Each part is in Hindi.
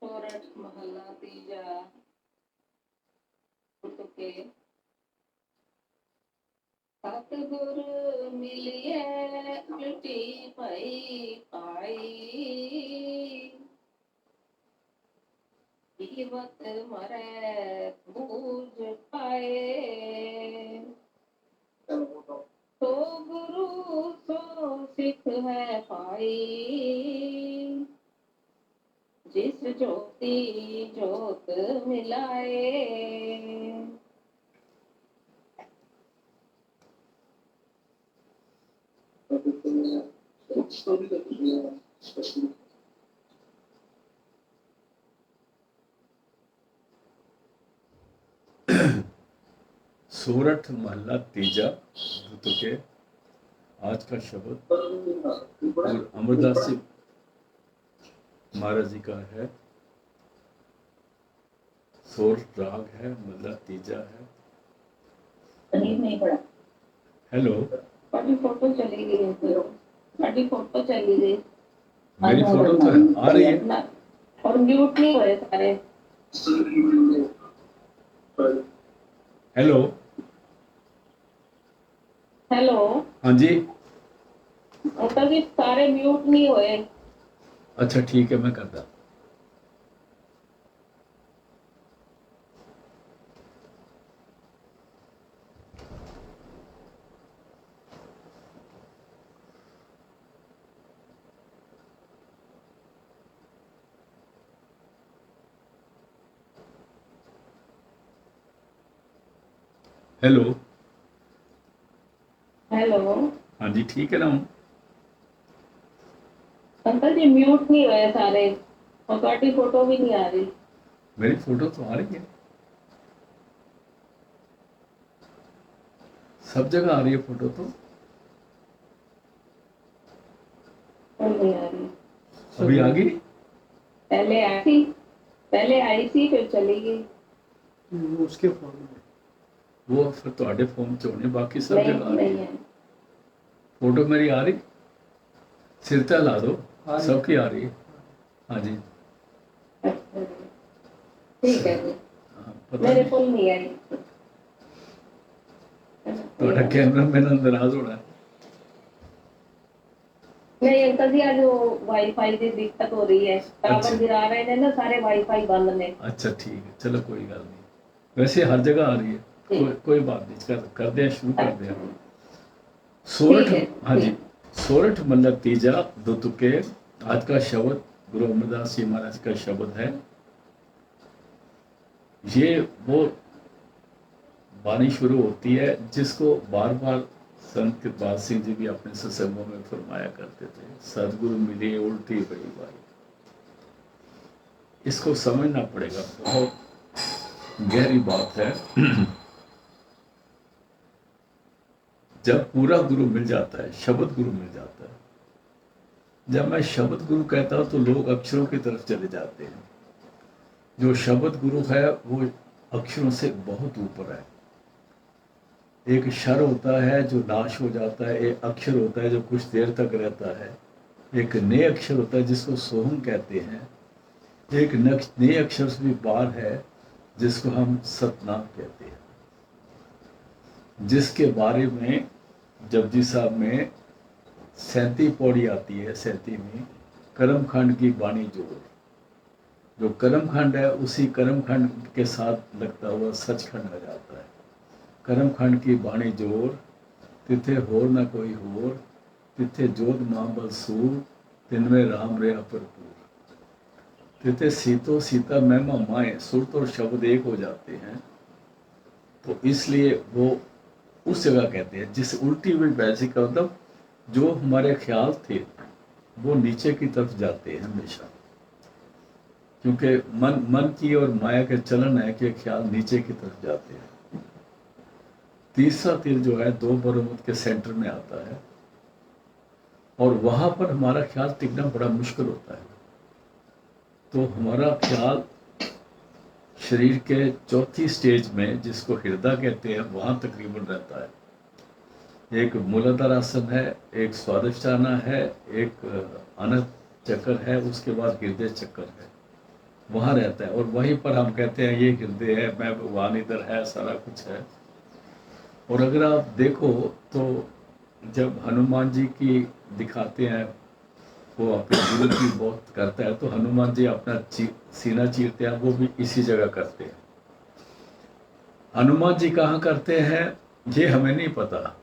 सोरठ महला तीजा तुके सतगुर मिलिए उल्टी पई पाई जीवत मरे बूझ पाए तो गुरु सो सिख है पाई जिस ज्योति ज्योत मिलाए। सोरठ महला तीजा तुके आज का शब्द और अमरदास जी महाराज जी का है। सोरठ राग है, महला तीजा है। नहीं पड़ा। हेलो, बड़ी फोटो चली गई, बड़ी फोटो चली गई। मेरी फोटो तो आ रही है और म्यूट नहीं हुए सारे। हेलो हेलो, हाँ जी, अंकल जी सारे म्यूट नहीं हुए। अच्छा ठीक है, मैं करता। हेलो हेलो, हाँ जी, ठीक है ना। अंकल जी म्यूट नहीं हुए सारे और ਤੁਹਾਡੀ फोटो भी नहीं आ रही। मेरी फोटो तो आ रही है, सब जगह आ रही है फोटो तो। नहीं आ रही। अभी आ गई, पहले आई थी फिर चली गई। उसके फोन में वो फिर ਤੁਹਾਡੇ फोन च होने, बाकी सब जगह आ रही है। फोटो मेरी आ रही, सिर ते ला दो, सबकी आ रही है। हाँ जी ठीक है जी, पता मेरे नहीं को नहीं आई। ਤੁਹਾਡਾ कैमरा मैन नाराज होना है। नहीं अंकल जी, आज वो वाईफाई की दिक्कत हो रही है, टावर अच्छा। गिरा रहे हैं ना, सारे वाईफाई बंद ने। अच्छा ठीक है, चलो कोई गल नहीं, वैसे हर जगह आ रही है, कोई बात नहीं, कर दे, शुरू कर दे। सोरठ, हाँ जी, सोरठ मतलब तीजा दो तुके। आज का शब्द गुरु अमरदास जी महाराज का शब्द है। ये वो वाणी शुरू होती है जिसको बार बार संत कृपाल सिंह जी भी अपने सत्संगों में फरमाया करते थे, सदगुरु मिले उल्टी बड़ी बाई। इसको समझना पड़ेगा, बहुत गहरी बात है। जब पूरा गुरु मिल जाता है, शब्द गुरु मिल जाता है। जब मैं शब्द गुरु कहता हूं तो लोग अक्षरों की तरफ चले जाते हैं। जो शब्द गुरु है वो अक्षरों से बहुत ऊपर है। एक शर होता है जो नाश हो जाता है, एक अक्षर होता है जो कुछ देर तक रहता है, एक नए अक्षर होता है जिसको सोहम कहते हैं, एक नए अक्षर से भी बार है जिसको हम सतनाम कहते हैं, जिसके बारे में जपजी साहब में 37 पौड़ी आती है। 37 में कर्मखंड की वाणी जोड़, जो कर्मखंड है उसी कर्मखंड के साथ लगता हुआ सचखंड आ जाता है। कर्मखंड की बाणी जोड़, तिथे होर न कोई होर, तिथे जोध महाबल सूर, तिनमें राम रे भरपूर। तिथे सीतो सीता महिमा माए, सुरत और शब्द एक हो जाते हैं। तो इसलिए वो उस जगह कहते हैं जिस उल्टी हुई वैसी का मतलब जो हमारे ख्याल थे वो नीचे की तरफ जाते हैं हमेशा, क्योंकि मन की और माया के चलन है कि ख्याल नीचे की तरफ जाते हैं। तीसरा तिल जो है दो बरोमत के सेंटर में आता है और वहां पर हमारा ख्याल टिकना बड़ा मुश्किल होता है। तो हमारा ख्याल शरीर के चौथी स्टेज में, जिसको हृदय कहते हैं, वहां तकरीबन रहता है। एक मूलाधार आसन है, एक स्वादिष्ठाना है, एक अनंत चक्र है, उसके बाद हृदय चक्र है। वहाँ रहता है, और वहीं पर हम कहते हैं ये हृदय है, मैं भगवान इधर है, सारा कुछ है। और अगर आप देखो तो जब हनुमान जी की दिखाते हैं, वो अपने गुरु की बहुत करता है, तो हनुमान जी अपना सीना चीरते हैं, वो भी इसी जगह करते हैं। हनुमान जी कहाँ करते हैं ये हमें नहीं पता,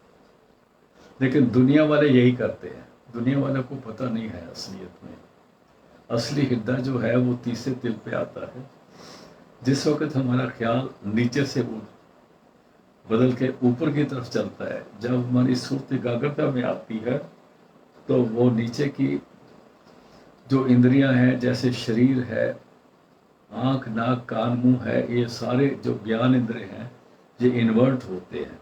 लेकिन दुनिया वाले यही करते हैं। दुनिया वाले को पता नहीं है असलियत में असली हृदय जो है वो तीसरे तिल पे आता है। जिस वक्त हमारा ख्याल नीचे से बदल के ऊपर की तरफ चलता है, जब हमारी सुरत एकाग्रता में आती है, तो वो नीचे की जो इंद्रियां हैं, जैसे शरीर है, आंख, नाक, कान, मुंह है, ये सारे जो ज्ञान इंद्रिय हैं, ये इन्वर्ट होते हैं।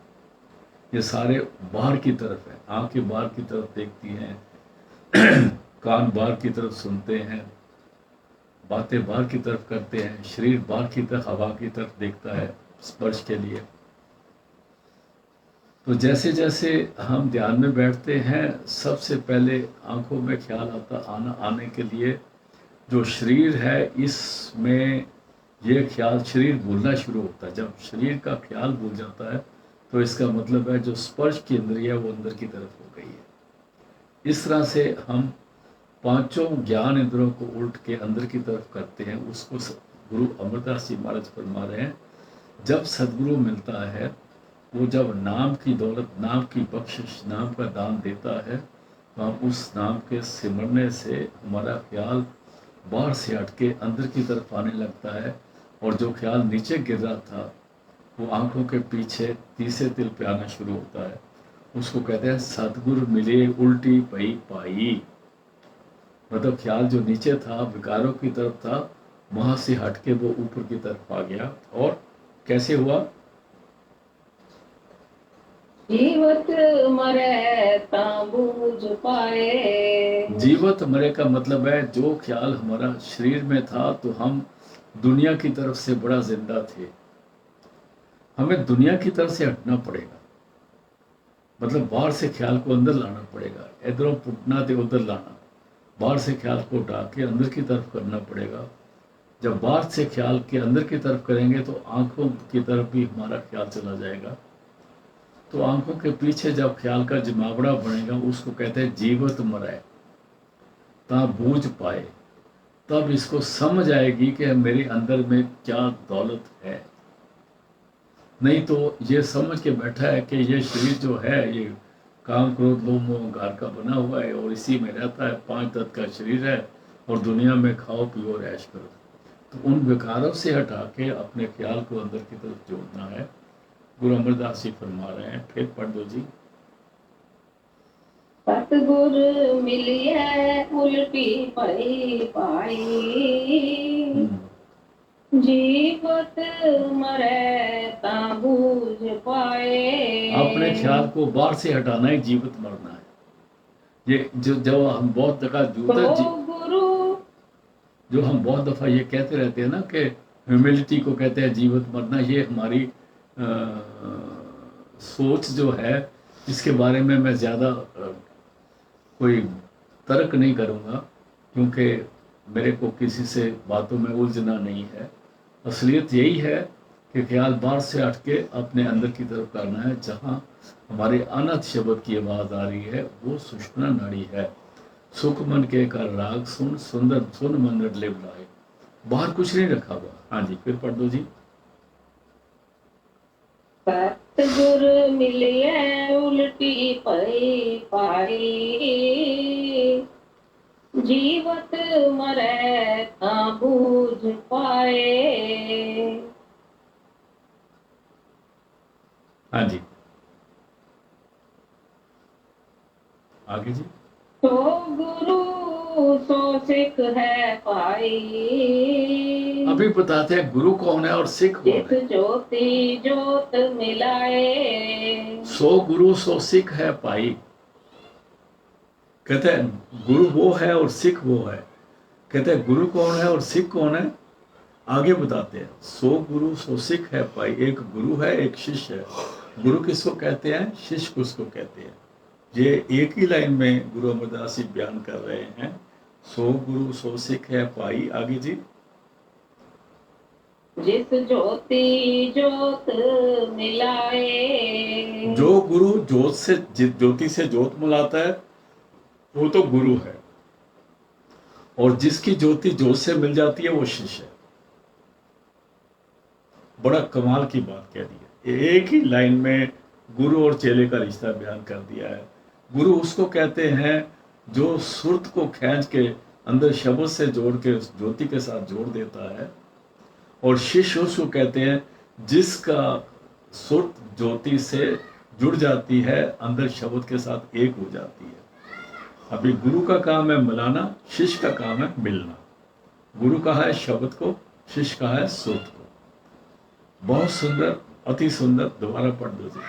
ये सारे बाहर की तरफ है, आंखें बाहर की तरफ देखती हैं, कान बाहर की तरफ सुनते हैं, बातें बाहर की तरफ करते हैं, शरीर बाहर की तरफ हवा की तरफ देखता है स्पर्श के लिए। तो जैसे जैसे हम ध्यान में बैठते हैं, सबसे पहले आंखों में ख्याल आने के लिए जो शरीर है, इसमें ये ख्याल, शरीर भूलना शुरू होता है। जब शरीर का ख्याल भूल जाता है, तो इसका मतलब है जो स्पर्श की इंद्रिय है वो अंदर की तरफ हो गई है। इस तरह से हम पांचों ज्ञान इंद्रियों को उल्ट के अंदर की तरफ करते हैं। उसको गुरु अमरदास जी महाराज फरमा रहे हैं, जब सदगुरु मिलता है, वो जब नाम की दौलत, नाम की बख्शिश, नाम का दान देता है, तो हम उस नाम के सिमरने से हमारा ख्याल बाहर से हटके अंदर की तरफ आने लगता है, और जो ख्याल नीचे गिर रहा था वो आंखों के पीछे तीसरे तिल पे आना शुरू होता है। उसको कहते हैं सतगुरु मिले उल्टी पई पाई। मतलब ख्याल जो नीचे था, विकारों की तरफ था, वहां से हटके वो ऊपर की तरफ आ गया। और कैसे हुआ? जीवत मरे ताबूज पाए। जीवत मरे का मतलब है जो ख्याल हमारा शरीर में था, तो हम दुनिया की तरफ से बड़ा जिंदा थे, हमें दुनिया की तरफ से हटना पड़ेगा। मतलब बाहर से ख्याल को अंदर लाना पड़ेगा, इधरों पुटना थे उधर लाना, बाहर से ख्याल को उठा के अंदर की तरफ करना पड़ेगा। जब बाहर से ख्याल के अंदर की तरफ करेंगे, तो आंखों की तरफ भी हमारा ख्याल चला जाएगा। तो आंखों के पीछे जब ख्याल का जमावड़ा बनेगा, उसको कहते हैं जीवत मराए ता बूझ पाए। तब इसको समझ आएगी कि मेरे अंदर में क्या दौलत है। नहीं तो ये समझ के बैठा है कि ये शरीर जो है, ये काम, क्रोध, लोभ, मोह, अहंकार का बना हुआ है, और इसी में रहता है, 5 तत्व का शरीर है, और दुनिया में खाओ पियो ऐश करो। तो उन विकारों से हटा के अपने ख्याल को अंदर की तरफ जोड़ना है। गुरु अमरदास जी फरमा रहे हैं, फिर पढ़ दो जी। सतगुर मिलिए उल्टी पई पाई। जीवत मरे ताबूज पाए। अपने ख्याल को बाहर से हटाना है, जीवित मरना है। ये जो हम बहुत दफा जो हम बहुत दफा ये कहते रहते हैं ना कि ह्यूमिलिटी को कहते हैं जीवित मरना, ये हमारी सोच जो है, इसके बारे में मैं ज़्यादा कोई तर्क नहीं करूँगा, क्योंकि मेरे को किसी से बातों में उलझना नहीं है। असलियत यही है कि ख्याल बाहर से हट के अपने अंदर की तरफ करना है। जहाँ हमारे अनंत शब्द की आवाज़ आ रही है, वो सुषुम्ना नाड़ी है। सुख मन के कर राग सुन, सुंदर सुन मन रटले बुलाए। बाहर कुछ नहीं रखा हुआ। हाँ जी, फिर पढ़ दो जी। सतगुर मिलिए उल्टी पई पाई। जीवत मरे ताबूज पाए। हाँ जी, आगे जी। तो गुरु सो सिख है पाई। अभी बताते हैं गुरु कौन है और सिख कौन है। ज्योति ज्योत मिलाए। सो गुरु सो सिख है पाई। कहते हैं गुरु वो है और सिख वो है। कहते हैं गुरु कौन है और सिख कौन है, आगे बताते हैं। सो गुरु सो सिख है पाई। एक गुरु है, एक शिष्य है। गुरु किसको कहते हैं, शिष्य किसको कहते हैं, ये एक ही लाइन में गुरु अमरदास जी बयान कर रहे हैं। सो गुरु सो सिख है पाई। आगे जी। जिस ज्योति जोत मिलाए। जो गुरु ज्योति से जोत मिलाता है वो तो गुरु है, और जिसकी ज्योति जोत से मिल जाती है वो शिष्य है। बड़ा कमाल की बात कह दी है, एक ही लाइन में गुरु और चेले का रिश्ता बयान कर दिया है। गुरु उसको कहते हैं जो सुरत को खींच के अंदर शब्द से जोड़ के उस ज्योति के साथ जोड़ देता है, और शिष्य उसको कहते हैं जिसका सुरत ज्योति से जुड़ जाती है, अंदर शब्द के साथ एक हो जाती है। अभी गुरु का काम है मिलाना, शिष्य का काम है मिलना। गुरु का है शब्द को, शिष्य का है सुरत को। बहुत सुंदर, अति सुंदर। दोबारा पढ़ दो जी।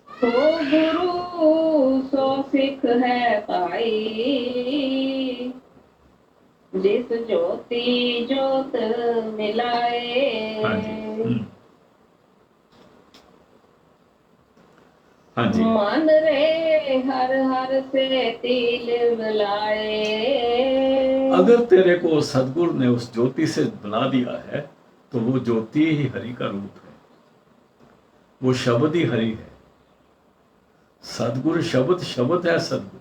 तो गुरु सो सिख है पाई, जिस ज्योति जोत मिलाए। हाँ जी। हाँ जी। मन रे हर हर से तिल मिलाए। अगर तेरे को सदगुरु ने उस ज्योति से बुला दिया है तो वो ज्योति ही हरि का रूप है, वो शब्द ही हरि है। सदगुरु शब्द, शब्द है सदगुरु,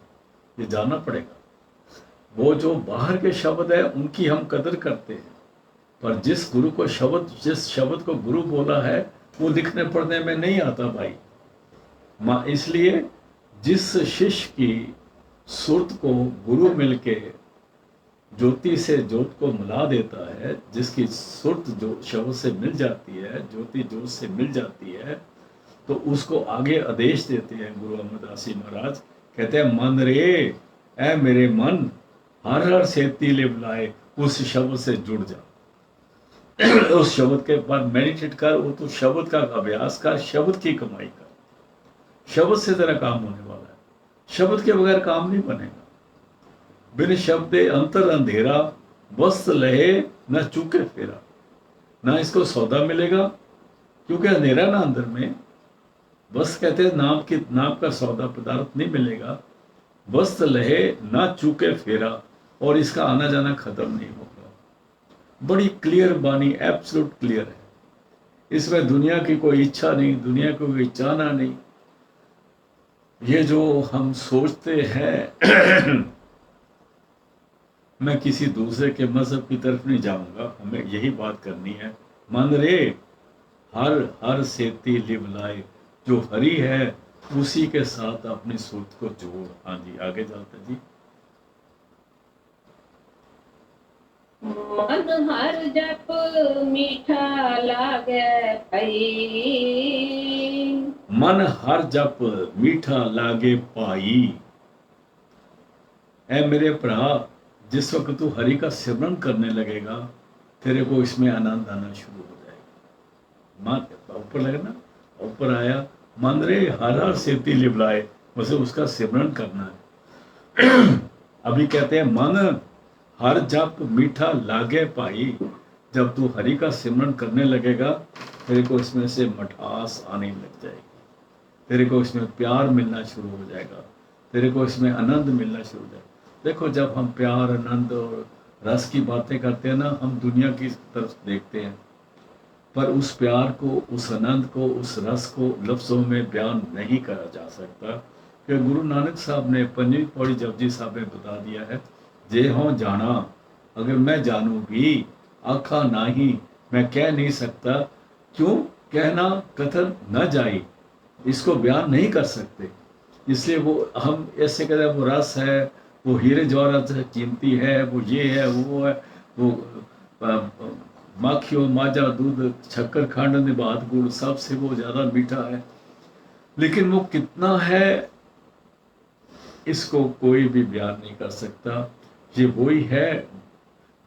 ये जानना पड़ेगा। वो जो बाहर के शब्द है उनकी हम कदर करते हैं, पर जिस गुरु को जिस शब्द को गुरु बोला है वो लिखने पढ़ने में नहीं आता भाई। इसलिए जिस शिष्य की सुरत को गुरु मिलके ज्योति से ज्योत को मिला देता है, जिसकी सुरत जो शब्द से मिल जाती है, ज्योति ज्योत से मिल जाती है, तो उसको आगे आदेश देते हैं गुरु अमरदास जी महाराज। कहते हैं मन रे ऐ मेरे मन, हर हर से तिल बुलाए, उस शब्द से जुड़ जा। उस शब्द के बाद मेडिटेट कर, वो तो शब्द का अभ्यास कर, शब्द की कमाई कर। शब्द से तेरा काम होने वाला है, शब्द के बगैर काम नहीं बनेगा। बिन शब्दे अंतर अंधेरा, वस्त्र लहे न चूके फेरा। ना इसको सौदा मिलेगा क्योंकि अंधेरा ना अंदर में। बस कहते हैं नाम का सौदा पदार्थ नहीं मिलेगा। वस्त्र लहे ना चूके फेरा, और इसका आना जाना खत्म नहीं होगा। बड़ी क्लियर बानी, एब्सोल्यूट क्लियर है। इसमें दुनिया की कोई इच्छा नहीं, दुनिया को कोई चाहना नहीं। ये जो हम सोचते हैं मैं किसी दूसरे के मजहब की तरफ नहीं जाऊंगा, हमें यही बात करनी है। मन रे हर हर सेती लिव लाए, जो हरि है उसी के साथ अपनी सुरत को जोड़। हाँ जी, आगे चलते जी। मन हर जप मीठा लागे पाई। मन हर जप मीठा लागे पाई। ऐ मेरे भरा, जिस वक्त तू हरि का सिमरन करने लगेगा, तेरे को इसमें आनंद आना शुरू हो जाएगा। मन ऊपर लगना, ऊपर आया मन रे हर हर सेती लिबलाए, मुझे उसका सिमरन करना है। अभी कहते हैं मन हर जप मीठा लागे पाई। जब तू हरि का सिमरन करने लगेगा, तेरे को इसमें से मठास आने लग जाएगी, तेरे को इसमें प्यार मिलना शुरू हो जाएगा, तेरे को इसमें आनंद मिलना शुरू हो जाएगा। देखो, जब हम प्यार, आनंद और रस की बातें करते हैं ना, हम दुनिया की तरफ देखते हैं, पर उस प्यार को, उस आनंद को, उस रस को लफ्ज़ों में बयान नहीं करा जा सकता। कि गुरु नानक साहब ने पंजवी पौड़ी जपजी साहब में बता दिया है, जे हों जाना, अगर मैं जानूं भी आखा नाही, मैं कह नहीं सकता, क्यों कहना कथन न जाई, इसको बयान नहीं कर सकते। इसलिए वो हम ऐसे कहते हैं वो रस है, वो हीरे जवाहरात से कीमती है, वो ये है, वो है, वो माखियों माजा दूध शक्कर खंड निबात गुड़, सबसे वो ज़्यादा मीठा है। लेकिन वो कितना है इसको कोई भी बयान नहीं कर सकता। ये वही है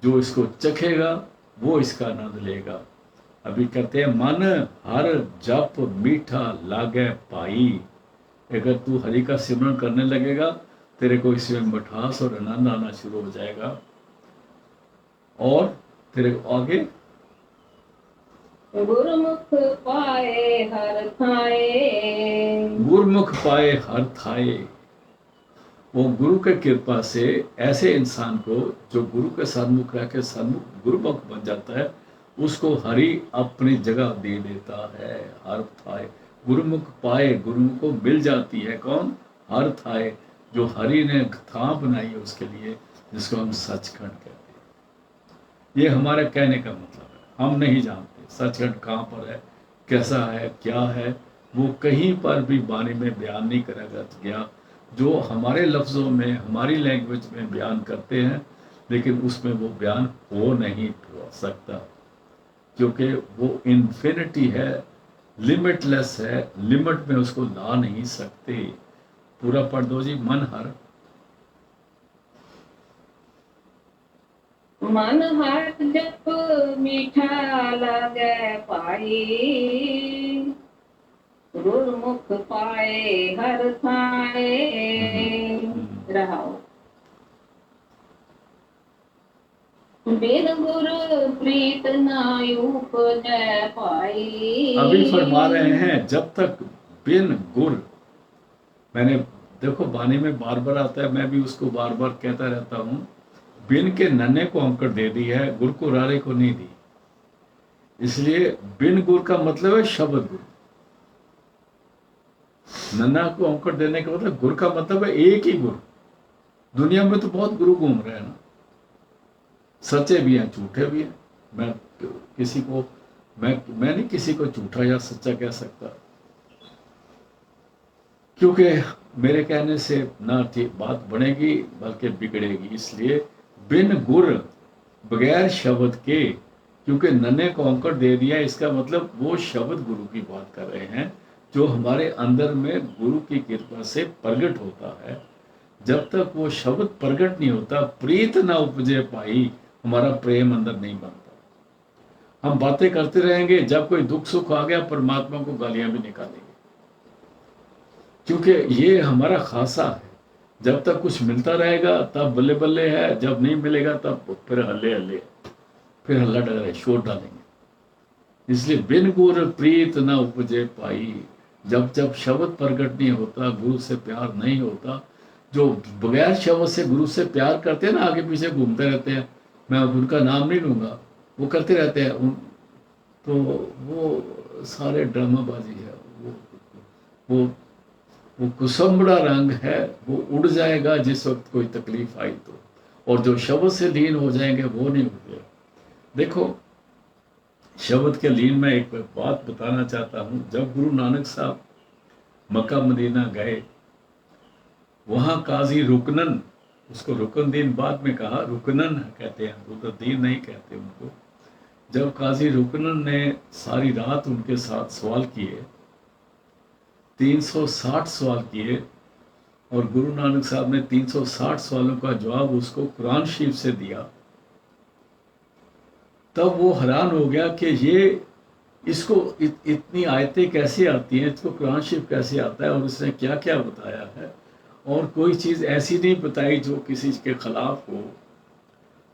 जो इसको चखेगा वो इसका आनंद लेगा। अभी कहते हैं मन हर जप मीठा लागे पाई। अगर तू हरि का सिमरन करने लगेगा, तेरे को इसमें मिठास और आनंद आना शुरू हो जाएगा। और तेरे को आगे गुरमुख पाए हर थाए। गुरमुख पाए हर थाए। वो गुरु के कृपा से ऐसे इंसान को जो गुरु के सन्मुख रह के सन्मुख गुरुमुख बन जाता है, उसको हरि अपनी जगह दे देता है। हर थाए गुरुमुख पाए, गुरु को मिल जाती है कौन? हर थाए, जो हरि ने था बनाई है उसके लिए, जिसको हम सचखंड कहते हैं। ये हमारे कहने का मतलब है, हम नहीं जानते सचखंड कहाँ पर है, कैसा है, क्या है, वो कहीं पर भी वाणी में बयान नहीं करा गया। जो हमारे लफ्ज़ों में, हमारी लैंग्वेज में बयान करते हैं, लेकिन उसमें वो बयान हो नहीं सकता, क्योंकि वो इन्फिनिटी है, लिमिटलेस है, लिमिट में उसको ला नहीं सकते। पूरा पढ़ दो जी। मन हर मन हर जप मीठा लगे पाई, गुरमुख पाए हर थाए। रहाओ। बिन गुर प्रीत नाय उपजै पाई। अभी फरमा रहे हैं, जब तक बिन गुर, मैंने देखो वाणी में बार बार आता है, मैं भी उसको बार बार कहता रहता हूँ, बिन के नन्हे को अंकड़ दे दी है, गुर को रारे को नहीं दी। इसलिए बिन गुर का मतलब है शब्द गुरु। नन्हा को अंकड़ देने का मतलब, गुर का मतलब है एक ही गुरु। दुनिया में तो बहुत गुरु घूम रहे हैं ना, सच्चे भी हैं, झूठे भी हैं। मैं किसी को मैं नहीं किसी को झूठा या सच्चा कह सकता, क्योंकि मेरे कहने से ना ठीक बात बनेगी बल्कि बिगड़ेगी। इसलिए बिन गुर, बगैर शब्द के, क्योंकि नन्हे को अंकड़ दे दिया, इसका मतलब वो शब्द गुरु की बात कर रहे हैं, जो हमारे अंदर में गुरु की कृपा से प्रकट होता है। जब तक वो शब्द प्रकट नहीं होता, प्रीत ना उपजे पाई, हमारा प्रेम अंदर नहीं बनता। हम बातें करते रहेंगे, जब कोई दुख सुख आ गया परमात्मा को गालियां भी निकालेंगे, क्योंकि ये हमारा खासा है। जब तक कुछ मिलता रहेगा तब बल्ले बल्ले है, जब नहीं मिलेगा तब फिर हल्ले हल्ले, फिर हल्ला डरे, शोर डालेंगे। इसलिए बिन गुर प्रीत न उपजे पाई, जब जब शब्द प्रकट नहीं होता, गुरु से प्यार नहीं होता। जो बगैर शब्द से गुरु से प्यार करते हैं ना, आगे पीछे घूमते रहते हैं, मैं उनका नाम नहीं लूंगा, वो करते रहते हैं, तो वो सारे ड्रामाबाजी है। वो वो कुसुम्बड़ा रंग है, वो उड़ जाएगा जिस वक्त कोई तकलीफ आई तो, और जो शब्द से लीन हो जाएंगे वो नहीं उड़ेगा। देखो, शब्द के लीन में एक बात बताना चाहता हूँ। जब गुरु नानक साहब मक्का मदीना गए, वहाँ काजी रुकनन, उसको रुकनदीन बाद में कहा, रुकनन कहते हैं, रुकनदीन नहीं कहते उनको। जब काजी रुकनन ने सारी रात उनके साथ सवाल किए, 360 सवाल किए, और गुरु नानक साहब ने 360 सवालों का जवाब उसको कुरान शरीफ से दिया, तब वो हैरान हो गया कि ये इसको इतनी आयतें कैसे आती हैं, इसको कुरान शरीफ कैसे आता है, और उसने क्या क्या बताया है, और कोई चीज़ ऐसी नहीं बताई जो किसी के खिलाफ हो।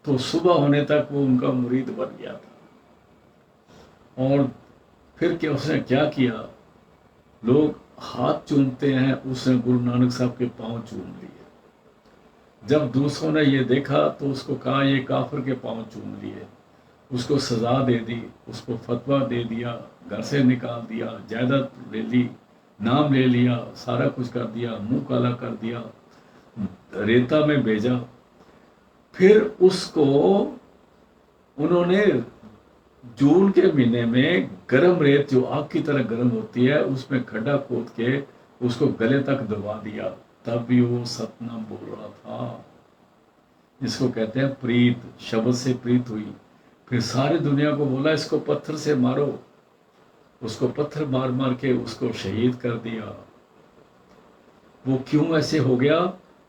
तो सुबह होने तक वो उनका मुरीद बन गया था। और फिर क्या उसने क्या किया, लोग हाथ चूमते हैं, उसने गुरु नानक साहब के पांव चूम लिए। जब दूसरों ने ये देखा तो उसको कहा ये काफिर के पांव चूम लिए, उसको सजा दे दी, उसको फतवा दे दिया, घर से निकाल दिया, जायदाद ले ली, नाम ले लिया, सारा कुछ कर दिया, मुंह काला कर दिया, रेता में भेजा। फिर उसको उन्होंने जून के महीने में गर्म रेत, जो आग की तरह गर्म होती है, उसमें खड्डा खोद के उसको गले तक दबा दिया, तब भी वो सतनाम बोल रहा था। इसको कहते हैं प्रीत, शब्द से प्रीत हुई। फिर सारी दुनिया को बोला इसको पत्थर से मारो, उसको पत्थर मार मार के उसको शहीद कर दिया। वो क्यों ऐसे हो गया?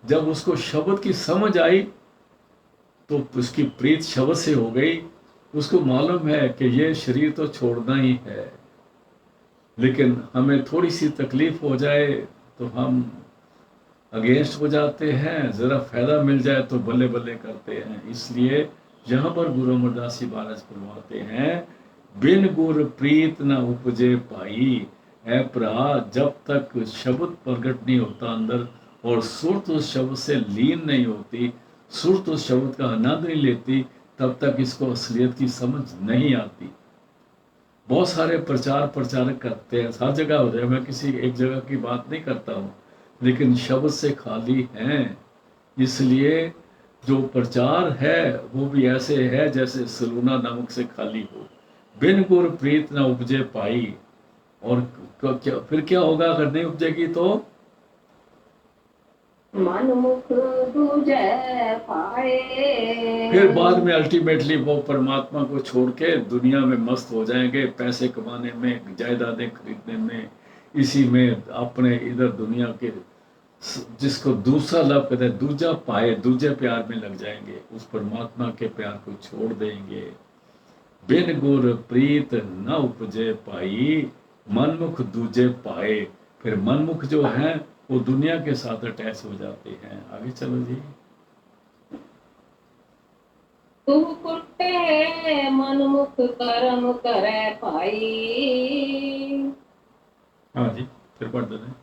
जब उसको शब्द की समझ आई तो उसकी प्रीत शब्द से हो गई। उसको मालूम है कि ये शरीर तो छोड़ना ही है, लेकिन हमें थोड़ी सी तकलीफ हो जाए तो हम अगेंस्ट हो जाते हैं, ज़रा फ़ायदा मिल जाए तो बल्ले बल्ले करते हैं। इसलिए यहाँ पर गुरु अमरदास जी महाराज फरमाते हैं, बिन गुर प्रीत न उपजे पाई। ऐ भरा, जब तक शब्द प्रगट नहीं होता अंदर, और सुरत उस शब्द से लीन नहीं होती, सुरत उस शब्द का आनंद नहीं लेती, तब तक इसको असलियत की समझ नहीं आती। बहुत सारे प्रचार प्रचारक करते हैं, हर जगह हो जाए, मैं किसी एक जगह की बात नहीं करता हूँ, लेकिन शब्द से खाली हैं। इसलिए जो प्रचार है वो भी ऐसे है जैसे सलूना नमक से खाली हो। बिन गुर प्रीत न उपजे पाई। और क्या फिर क्या होगा अगर नहीं उपजेगी तो? मन मुख दूजे पाए। फिर बाद में अल्टीमेटली वो परमात्मा को छोड़ के दुनिया में मस्त हो जाएंगे, पैसे कमाने में, जायदादें खरीदने में, इसी में अपने इधर दुनिया के जिसको दूसरा लव कहते हैं, दूजा पाए, दूजे प्यार में लग जाएंगे, उस परमात्मा के प्यार को छोड़ देंगे। बिन गुर प्रीत न उपजे पाई, मनमुख दूजे पाए। फिर मनमुख जो हैं वो दुनिया के साथ अटैच हो जाते हैं। आगे चलो जी। तू कुटे मन मुख कर्म करे पाई। हाँ जी, फिर पढ़ देना।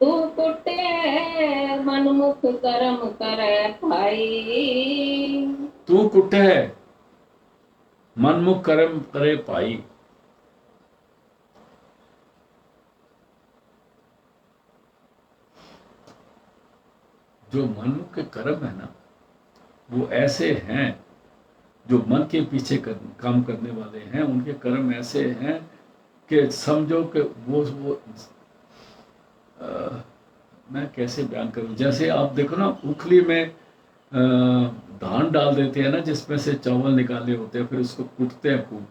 तू कुटे मन मुख कर्म करे पाई। तू कुटे मनमुख कर्म करे पाई। जो मनमुख के कर्म है ना, वो ऐसे हैं, जो मन के पीछे काम करने वाले हैं, उनके कर्म ऐसे हैं कि समझो कि वो मैं कैसे बयान करूं। जैसे आप देखो ना, उखली में धान डाल देते हैं ना, जिसमें से चावल निकाले होते हैं, फिर उसको कूटते हैं खूब,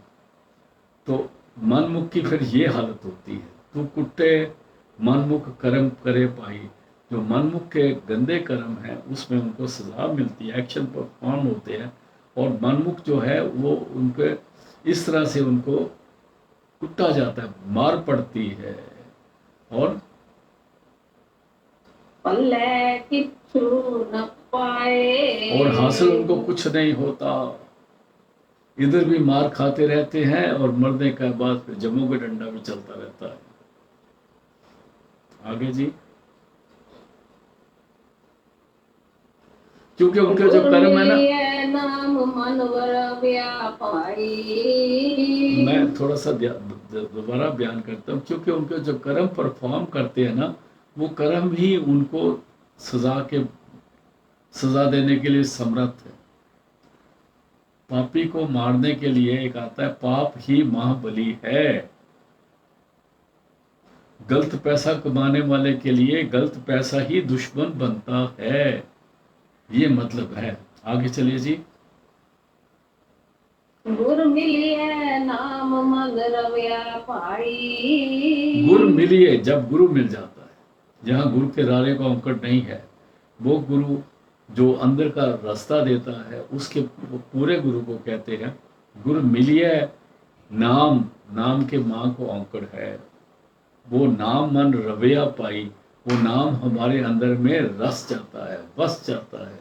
तो मनमुख की फिर ये हालत होती है। तू कुट्टे मनमुख कर्म करे पाई। जो मनमुख के गंदे कर्म हैं उसमें उनको सजा मिलती है, एक्शन परफॉर्म होते हैं, और मनमुख जो है वो उनके इस तरह से उनको कुटा जाता है, मार पड़ती है। और पल्ले किच्छु न पाए। और हासिल उनको कुछ नहीं होता, इधर भी मार खाते रहते हैं और मरने के बाद फिर जमों का डंडा भी चलता रहता है। आगे जी। क्योंकि उनके जो कर्म है ना, नाम मनवर व्यापाई। मैं थोड़ा सा दोबारा बयान करता हूँ, क्योंकि उनके जो कर्म परफॉर्म करते हैं ना, वो कर्म ही उनको सजा देने के लिए समर्थ है। पापी को मारने के लिए एक आता है, पाप ही महाबली है। गलत पैसा कमाने वाले के लिए गलत पैसा ही दुश्मन बनता है, ये मतलब है। आगे चलिए जी। गुर मिलिए नाम मगर व्यापाई। गुरु मिलिए, जब गुरु मिल जाता है, जहाँ गुरु के रारे का अंकट नहीं है, वो गुरु जो अंदर का रास्ता देता है, उसके पूरे गुरु को कहते हैं गुरु मिलिए नाम। नाम के माँ को औंकड़ है, वो नाम मन रवैया पाई। वो नाम हमारे अंदर में रस जाता है, बस जाता है,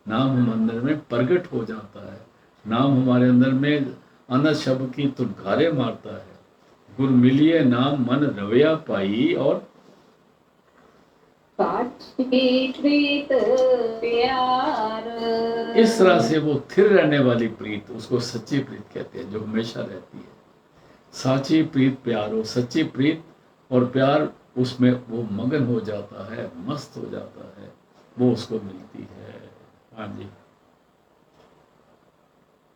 नाम हम अंदर में प्रगट हो जाता है, नाम हमारे अंदर में अनंत शब्द की तुलकारे मारता है। गुर मिलिए नाम मन रवैया पाई। और प्रीत प्यार। इस तरह से वो स्थिर रहने वाली प्रीत, उसको सच्ची प्रीत कहते हैं, जो हमेशा रहती है। साची प्रीत प्यार हो, सच्ची प्रीत और प्यार, उसमें वो मगन हो जाता है, मस्त हो जाता है, वो उसको मिलती है। हाँ जी।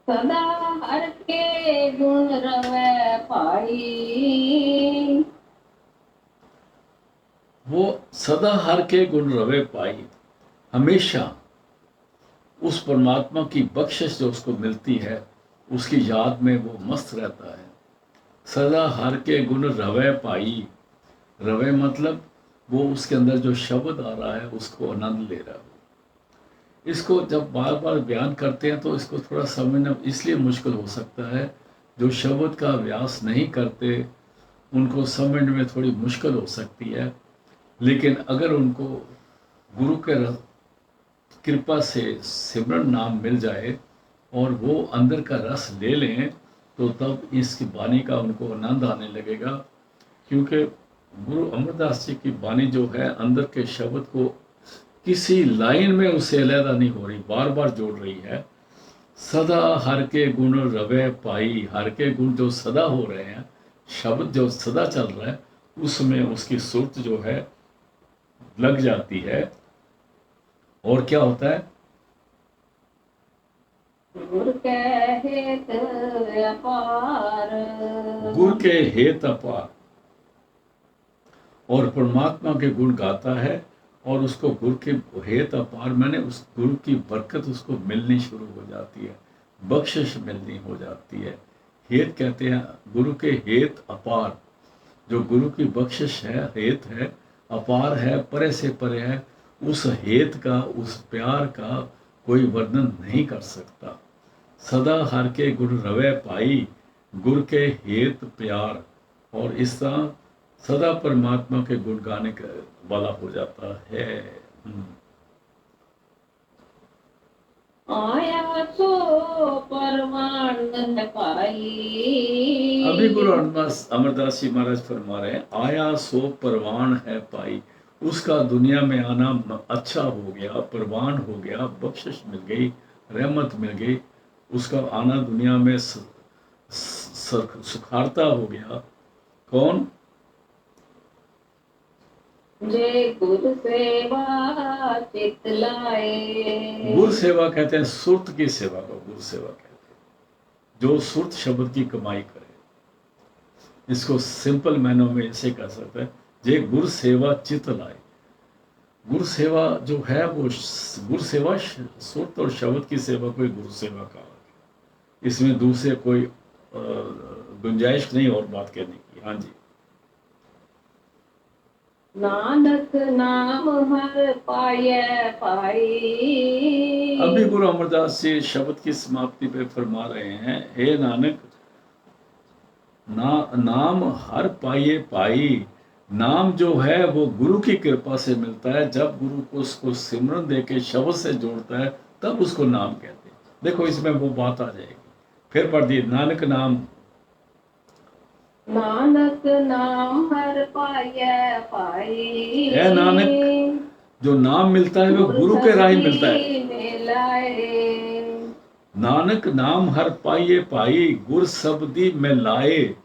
सदा हर के गुण रवे पाई। वो सदा हर के गुण रवे पाई, हमेशा उस परमात्मा की बख्शिश जो उसको मिलती है, उसकी याद में वो मस्त रहता है। सदा हर के गुण रवे पाई। रवे मतलब वो उसके अंदर जो शब्द आ रहा है उसको आनंद ले रहा है। इसको जब बार बार बयान करते हैं तो इसको थोड़ा समझना इसलिए मुश्किल हो सकता है, जो शब्द का अभ्यास नहीं करते उनको समझने में थोड़ी मुश्किल हो सकती है। लेकिन अगर उनको गुरु के कृपा से सिमरन नाम मिल जाए और वो अंदर का रस ले लें, तो तब इसकी वाणी का उनको आनंद आने लगेगा। क्योंकि गुरु अमरदास जी की वाणी जो है अंदर के शब्द को किसी लाइन में उससे अलहदा नहीं हो रही, बार बार जोड़ रही है। सदा हर के गुण रवे पाई, हर के गुण जो सदा हो रहे हैं, शब्द जो सदा चल रहा है, उसमें उसकी सुरत जो है लग जाती है। और क्या होता है? गुर के हेत अपार, गुर के हेत अपार, और परमात्मा के गुण गाता है और उसको गुरु के हेत अपार, मैंने उस गुरु की बरकत उसको मिलनी शुरू हो जाती है, बख्शिश मिलनी हो जाती है। हेत कहते हैं गुरु के हेत अपार, जो गुरु की बख्शिश है, हेत है, अपार है, परे से परे है। उस हेत का, उस प्यार का कोई वर्णन नहीं कर सकता। सदा हर के गुण रवे पाई, गुर के हेत प्यार, और इस तरह सदा परमात्मा के गुण गाने का वाला हो जाता है। आया सो परवान पाई। अभी गुरु अमरदास जी महाराज फरमा रहे हैं, आया सो परवान है पाई, उसका दुनिया में आना अच्छा हो गया, परवान हो गया, बख्शिश मिल गई, रहमत मिल गई, उसका आना दुनिया में सुखारता हो गया। कौन? जे गुरु सेवा चित लाए। गुरु सेवा कहते हैं सुरत की सेवा को गुरु सेवा कहते हैं, जो सुरत शब्द की कमाई करे। इसको सिंपल मैनों में ऐसे कह सकते हैं, जे गुरु सेवा चित लाए। गुरु सेवा जो है वो गुरु सेवा सुरत और शब्द की सेवा कोई गुरु सेवा का, इसमें दूसरे कोई गुंजाइश नहीं और बात कहने की। हाँ जी। नानक नाम हर पाए पाई। अभी गुरु अमरदास जी शब्द की समाप्ति पे फरमा रहे हैं, हे नानक, नाम हर पाइए पाई। नाम जो है वो गुरु की कृपा से मिलता है। जब गुरु को उसको सिमरन दे के शब्द से जोड़ता है तब उसको नाम कहते हैं। देखो इसमें वो बात आ जाएगी। फिर पढ़ दी, नानक नाम, नानक नाम हर पाए पाई। है नानक, जो नाम मिलता है वो गुरु के राह मिलता है। नानक नाम हर पाइए पाई, गुर सबदी में लाए।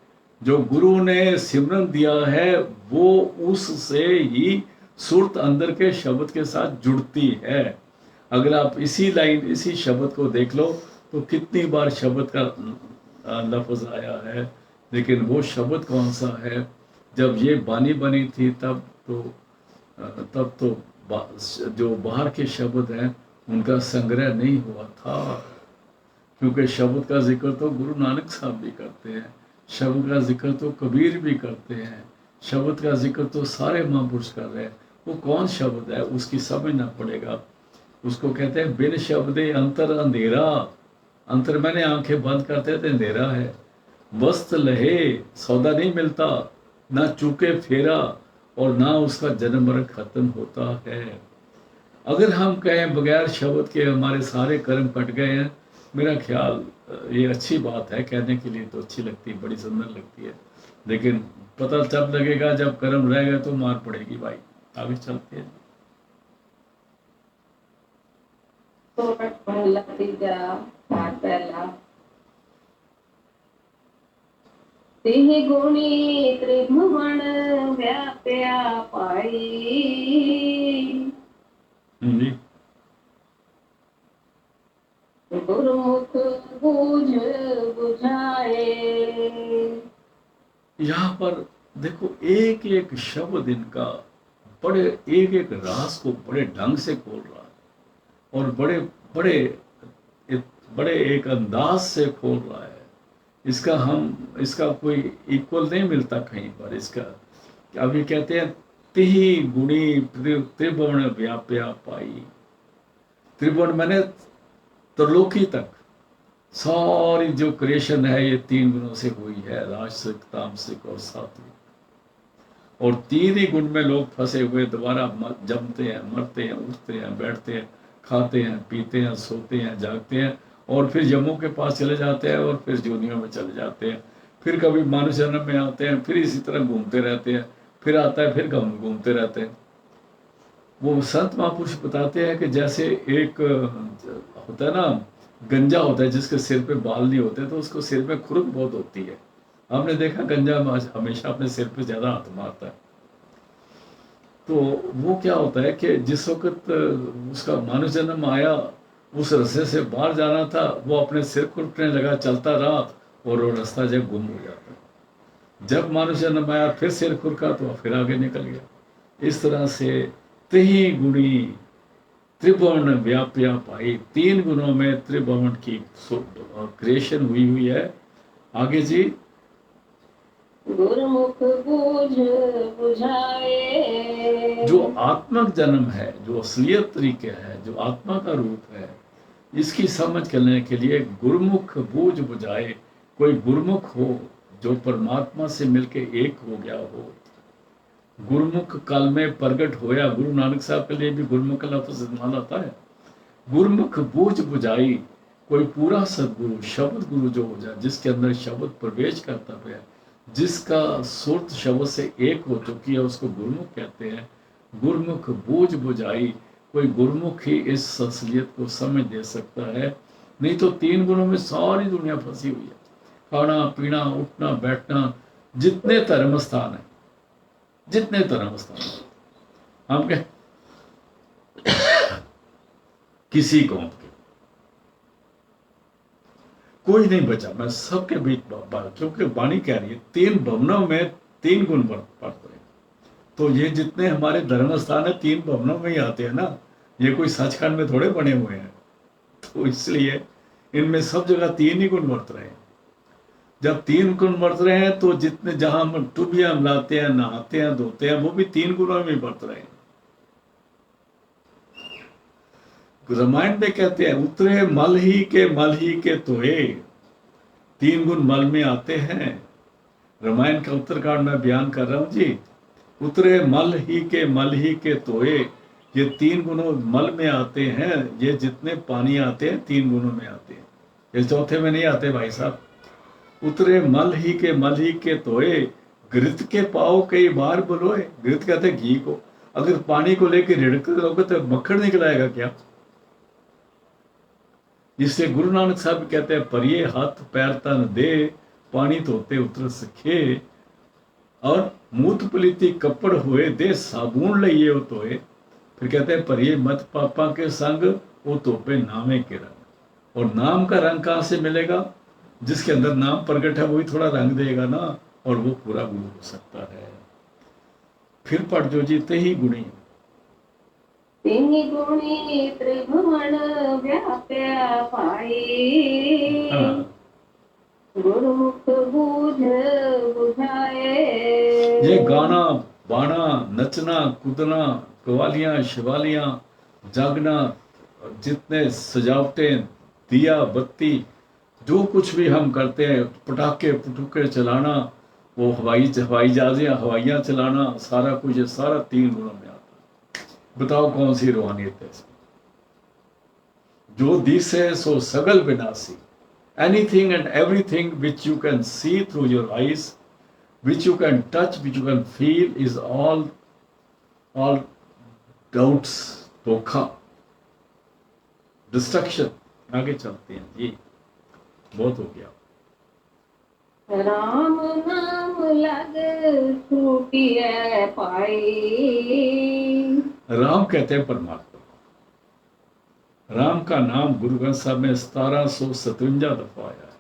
जो गुरु ने सिमरन दिया है वो उससे ही सुरत अंदर के शब्द के साथ जुड़ती है। अगर आप इसी लाइन, इसी शब्द को देख लो तो कितनी बार शब्द का लफ्ज आया है, लेकिन वो शब्द कौन सा है? जब ये बानी बनी थी तब तो जो बाहर के शब्द हैं उनका संग्रह नहीं हुआ था, क्योंकि शब्द का जिक्र तो गुरु नानक साहब भी करते हैं, शब्द का जिक्र तो कबीर भी करते हैं, शब्द का जिक्र तो सारे महापुरुष कर रहे हैं। वो कौन शब्द है उसकी समझना पड़ेगा। उसको कहते हैं बिन शब्दे अंतर अंधेरा। अंतर मैंने आंखें बंद करते थे, अंधेरा है। वस्त लहे, सौदा नहीं मिलता, ना चूके फेरा, और ना उसका जन्म मरण खत्म होता है। अगर हम कहें बगैर शब्द के हमारे सारे कर्म कट गए हैं, मेरा ख्याल ये अच्छी बात है, कहने के लिए तो अच्छी लगती है, बड़ी सुंदर लगती है, लेकिन पता तब लगेगा जब कर्म रह गए तो मार पड़ेगी भाई। आगे चलते हैं। तिह गुणी त्रिभुवन व्याप्या पाई। जी। गुरुमुख बूझ बुझाए। यहाँ पर देखो एक एक शब्द इनका बड़े एक एक राज को बड़े ढंग से खोल रहा है और बड़े बड़े बड़े एक अंदाज से खोल रहा है। इसका कोई इक्वल नहीं मिलता कहीं पर। इसका अभी कहते हैं तिहि गुणी त्रिभुवन व्याप्या पाई। त्रिभुवन मैंने त्रिलोकी तक सारी जो क्रिएशन है ये तीन गुणों से हुई है, राजसिक, तामसिक और सात्विक। और तीन ही गुण में लोग फंसे हुए दोबारा जमते हैं, मरते हैं, उठते हैं, बैठते हैं, खाते हैं, पीते हैं, सोते हैं, जागते हैं, और फिर यमों के पास चले जाते हैं, और फिर जोनियों में चले जाते हैं, फिर कभी मानव जन्म में आते हैं, फिर इसी तरह घूमते रहते हैं। फिर आता है, फिर घूमते रहते हैं। वो संत महापुरुष बताते हैं कि जैसे एक होता है ना, गंजा होता है जिसके सिर पे बाल नहीं होते, तो उसको सिर पे खुरक बहुत होती है। आपने देखा गंजा हमेशा अपने सिर पे ज्यादा हाथ मारता है। तो वो क्या होता है कि जिस वक्त उसका मानव जन्म आया, उस रस्ते से बाहर जाना था, वो अपने सिर खुरकने लगा, चलता रहा और वो रास्ता जब गुम हो जाता है। जब मानव जन्म आया, फिर सिर खुरका तो फिर आगे निकल गया। इस तरह से त्रिही गुणी त्रिभुवन व्याप्या पाई, 3 गुणों में त्रिभुवन की क्रिएशन हुई है। आगे जी, गुरुमुख बूझ बुझाए। जो आत्मक जन्म है, जो असलियत तरीके है, जो आत्मा का रूप है, इसकी समझ करने के लिए गुरुमुख बूझ बुझाए। कोई गुरुमुख हो जो परमात्मा से मिलके एक हो गया हो, गुरुमुख काल में प्रगट होया। गुरु नानक साहब के लिए भी गुरुमुख का लफ्ज इस्तेमाल आता है। गुरुमुख बूझ बुझाई, कोई पूरा सदगुरु शब्द गुरु जो हो जाए, जिसके अंदर शब्द प्रवेश करता है, जिसका सुरत शब्द से एक हो चुकी है, उसको गुरुमुख कहते हैं। गुरुमुख बूझ बुझाई, कोई गुरुमुख ही इस असलियत को समझ दे सकता है। नहीं तो 3 गुणों में सारी दुनिया फंसी हुई है। खाना पीना उठना बैठना, जितने धर्म स्थान है, जितने धर्म स्थान है, हम क्या किसी कौम के कोई नहीं बचा। मैं सबके बीच क्योंकि वाणी कह रही है 3 भवनों में 3 गुण पड़ते हैं। तो ये जितने हमारे धर्म स्थान है 3 भवनों में ही आते हैं ना, ये कोई सचखंड में थोड़े बने हुए हैं। तो इसलिए इनमें सब जगह 3 ही गुण बरत रहे हैं। जब 3 गुण बरत रहे हैं तो जितने जहां हम टुबियां मिलाते हैं, नहाते हैं, धोते हैं, वो भी 3 गुणों में बरत रहे हैं। रामायण में कहते हैं उतरे मल ही के तोए, 3 गुण मल में आते हैं। रामायण का उत्तरकांड में बयान कर रहा हूं जी। उतरे मल ही के तोए, ये 3 गुणों मल में आते हैं। ये जितने पानी आते हैं 3 गुणों में आते हैं, ये चौथे में नहीं आते भाई साहब। उतरे मल ही के तोए, घृत के पाओ कई बार बुलोए। घृत कहते घी को, अगर पानी को लेके रिड़कते रहोगे तो मक्खन निकल आएगा क्या। इसलिए गुरु नानक साहब कहते हैं परिये हाथ पैर तन दे, पानी धोते उतर सखे। और मूत पलीती कपड़ हुए दे, साबुन लइए वो तोए। फिर कहते हैं परिये मत पापा के संग, वो तोपे नामे के रंग। और नाम का रंग कहां से मिलेगा, जिसके अंदर नाम प्रकट है वही थोड़ा रंग देगा ना, और वो पूरा गुरु हो सकता है। फिर पढ़ जो जी, तेही गुणी 3 गुणी त्रिभुवन व्याप्या पाई। हाँ। गुरुमुख बूझ बुझाए। ये गाना बाना नचना कूदना, कवालियां शिवालियां, जागना, जितने सजावटें, दिया बत्ती, जो कुछ भी हम करते हैं, पटाखे पटूखे चलाना, वो हवाई जहाजें हवाइयां चलाना, सारा कुछ ये सारा 3 गुणों में आता है। बताओ कौन सी रूहानियत है इसमें। जो दिसे सो सगल विनाशी, anything and everything which you can see through your eyes, which you can touch, which you can feel, is all doubts, धोखा, डिस्ट्रक्शन। आगे चलते हैं जी, बहुत हो गया। राम नाम लग छूटिए पाई। राम कहते हैं परमात्मा। राम का नाम गुरु ग्रंथ साहब में 1757 दफा आया है।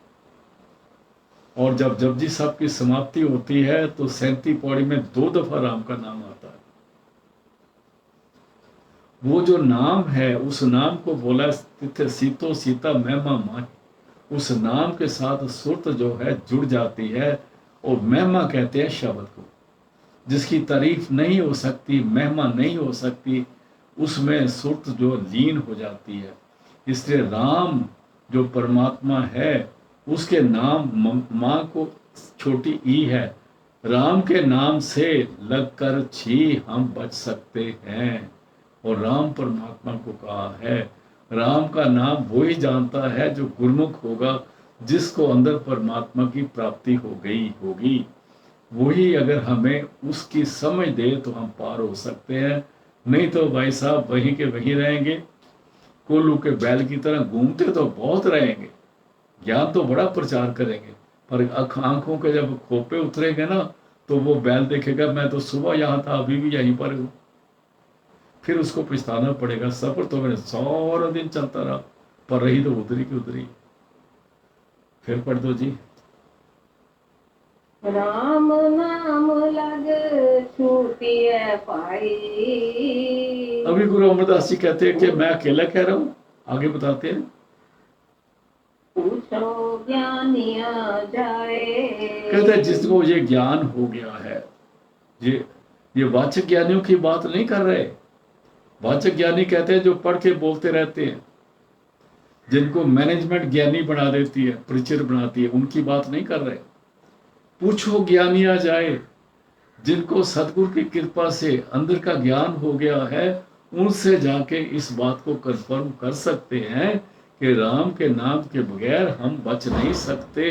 और जब जपजी साहब की समाप्ति होती है तो 37 पौड़ी में 2 दफा राम का नाम आता है। वो जो नाम है, उस नाम को बोला तिथे सीतो सीता महिमा माही। उस नाम के साथ सुरत जो है जुड़ जाती है, और महिमा कहते हैं शब्द को, जिसकी तारीफ नहीं हो सकती, महिमा नहीं हो सकती, उसमें सुरत जो लीन हो जाती है। इसलिए राम जो परमात्मा है, उसके नाम माँ को छोटी ई है। राम के नाम से लगकर छी हम बच सकते हैं। और राम परमात्मा को कहा है। राम का नाम वो ही जानता है जो गुरमुख होगा, जिसको अंदर परमात्मा की प्राप्ति हो गई होगी। वही अगर हमें उसकी समझ दे तो हम पार हो सकते हैं, नहीं तो भाई साहब वहीं के वहीं रहेंगे, कोल्हू के बैल की तरह घूमते तो बहुत रहेंगे, ज्ञान तो बड़ा प्रचार करेंगे, पर आंखों के जब खोपे उतरेंगे ना तो वो बैल देखेगा मैं तो सुबह यहाँ था अभी भी यहीं पर हूँ, फिर उसको पछताना पड़ेगा, सफर तो मैंने सारा दिन चलता रहा पर रही तो उधरी की उधरी। फिर पढ़ दो जी। राम नाम लग छूटिए पाई। अभी गुरु अमरदास जी कहते हैं कि मैं अकेला कह रहा हूं, आगे बताते हैं पूछो ज्ञानिया जाए। कहते हैं जिसको ये ज्ञान हो गया है, ये वाचक ज्ञानियों की बात नहीं कर रहे। वाचक ज्ञानी कहते हैं जो पढ़ के बोलते रहते हैं, जिनको मैनेजमेंट ज्ञानी बना देती है, प्रीचर बनाती है, उनकी बात नहीं कर रहे। पूछो ज्ञानिया जाए, जिनको सतगुरु की कृपा से अंदर का ज्ञान हो गया है, उनसे जाके इस बात को कंफर्म कर सकते हैं कि राम के नाम के बगैर हम बच नहीं सकते।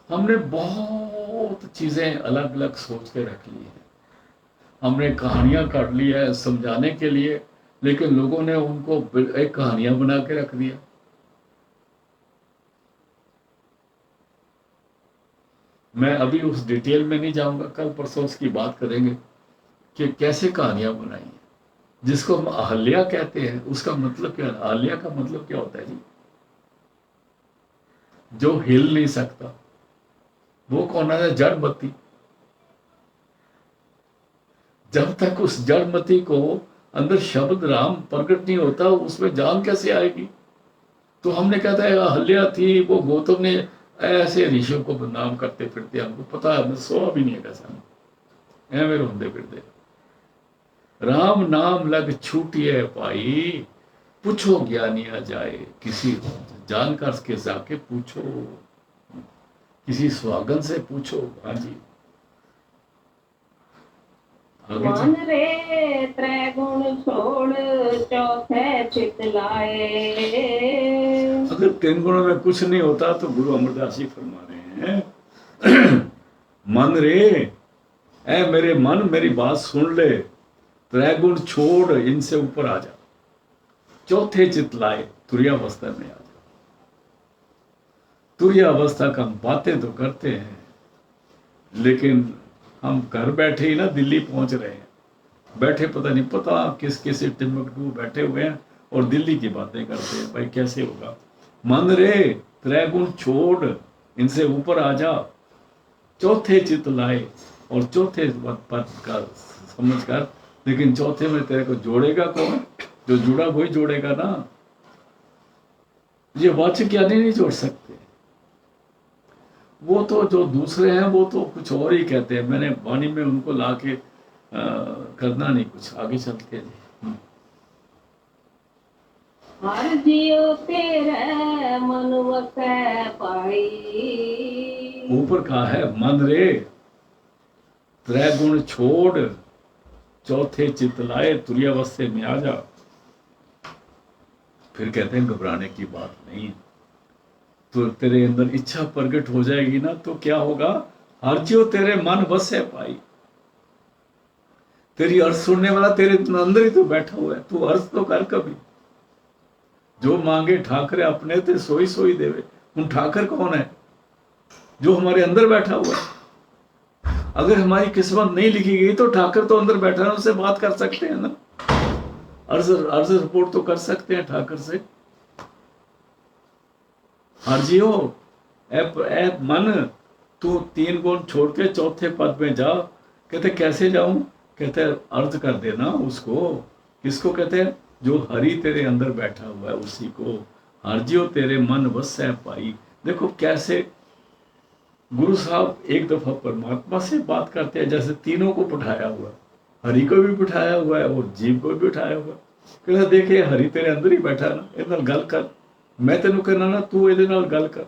हमने बहुत चीजें अलग अलग सोच के रख ली है, हमने कहानियां काट ली है समझाने के लिए, लेकिन लोगों ने उनको एक कहानियां बना के रख दिया। मैं अभी उस डिटेल में नहीं जाऊंगा, कल परसों उसकी बात करेंगे कि कैसे कहानियां बनाई है। जिसको हम अहल्या कहते हैं उसका मतलब क्या है? अहल्या का मतलब क्या होता है जी? जो हिल नहीं सकता। वो कौन है? जड़मती। जब तक उस जड़मती को अंदर शब्द राम प्रकट नहीं होता, उसमें जान कैसे आएगी? तो हमने कहता है अहल्या थी, वो गौतम ने ऐसे ऋषियों को बदनाम करते फिरते, हमको पता है, सोआ भी नहीं है कैसा एवं रोंदे फिरते। राम नाम लग छूटिए पाई, पूछो ज्ञानिया जाए। किसी जानकार के जाके पूछो, किसी स्वागन से पूछो। हाँ जी, मन रे त्रैगुण छोड़ चौथे चित लाए। अगर 3 गुणों में कुछ नहीं होता तो गुरु अमरदास जी फरमा रहे हैं मन रे, ऐ मेरे मन मेरी बात सुन ले, त्रैगुण छोड़ इनसे ऊपर आ जा, चौथे चित लाए, तुरियावस्था में आ जा। तुरियावस्था का हम बातें तो करते हैं, लेकिन हम घर बैठे ही ना दिल्ली पहुंच रहे हैं, बैठे पता नहीं पता किस किस टिम्बकटू बैठे हुए हैं और दिल्ली की बातें करते हैं। भाई कैसे होगा? मन रे त्रैगुण छोड़ इनसे ऊपर आ जा, चौथे चित लाए, और चौथे पद का समझ कर, लेकिन चौथे में तेरे को जोड़ेगा कौन? जो जुड़ा वही जोड़ेगा ना। ये वाचक ज्ञानी नहीं जोड़ सकते, वो तो जो दूसरे हैं वो तो कुछ और ही कहते हैं। मैंने वाणी में उनको लाके करना नहीं कुछ, आगे चलते हैं। हर जियो तेरे मन वसै पाई। ऊपर कहा है मन रे त्रैगुण छोड़ चौथे चित लाए, तुरियावस्था में आ जा। फिर कहते हैं घबराने की बात नहीं, तो तेरे अंदर इच्छा प्रकट हो जाएगी ना तो क्या होगा? हर जो तेरे मन बसे पाई। तेरी अर्ज सुनने वाला तेरे अंदर ही तो बैठा हुआ है, तू अर्ज तो कर कभी। जो मांगे ठाकरे अपने ते सोई सोई देवे। उन ठाकर कौन है? जो हमारे अंदर बैठा हुआ है। अगर हमारी किस्मत नहीं लिखी गई तो ठाकर तो अंदर बैठा है, उससे बात कर सकते हैं ना, अर्ज रिपोर्ट तो कर सकते हैं ठाकर से। हरजियो ए मन, तू 3 गुण छोड़ के चौथे पद में जा। कहते कैसे जाऊं? कहते अर्ज कर देना उसको। किसको कहते हैं? जो हरि तेरे अंदर बैठा हुआ है उसी को। हरजियो तेरे मन वसै पाई। देखो कैसे गुरु साहब एक दफा परमात्मा से बात करते हैं, जैसे तीनों को बिठाया हुआ, हरि को भी बिठाया हुआ है और जीव को भी बिठाया हुआ। कहता देखे हरि तेरे अंदर ही बैठा ना, इहदे नाल गल कर, मैं तेन कहना ना तू इहदे नाल गल कर।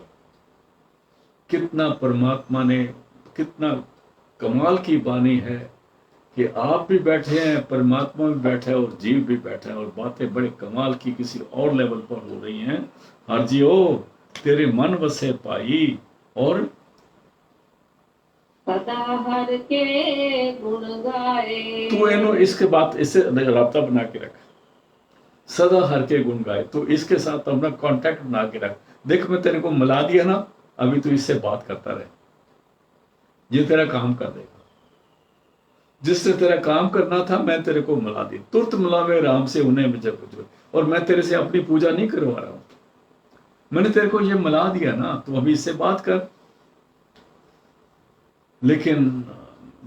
कितना परमात्मा ने कितना कमाल की बानी है कि आप भी बैठे हैं, परमात्मा भी बैठा है और जीव भी बैठा है, और बातें बड़े कमाल की किसी और लेवल पर हो रही हैं। हर जी ओ तेरे मन वसे पाई, और सदा हर के गुण गाए। तू इनो इसके बाद इससे राब्ता बना के रख, सदा हर के गुण गाए। तो इसके साथ अपना कांटेक्ट बना के रख। देख मैं तेरे को मिला दिया ना, अभी तू इससे बात करता रहे, ये तेरा काम कर देगा। जिससे तेरा काम करना था मैं तेरे को मिला दी, तुरंत मिलावे राम से उन्हें मुझे पूछो। और मैं तेरे से अपनी पूजा नहीं करवा रहा हूं, मैंने तेरे को ये मिला दिया ना, तो अभी इससे बात कर। लेकिन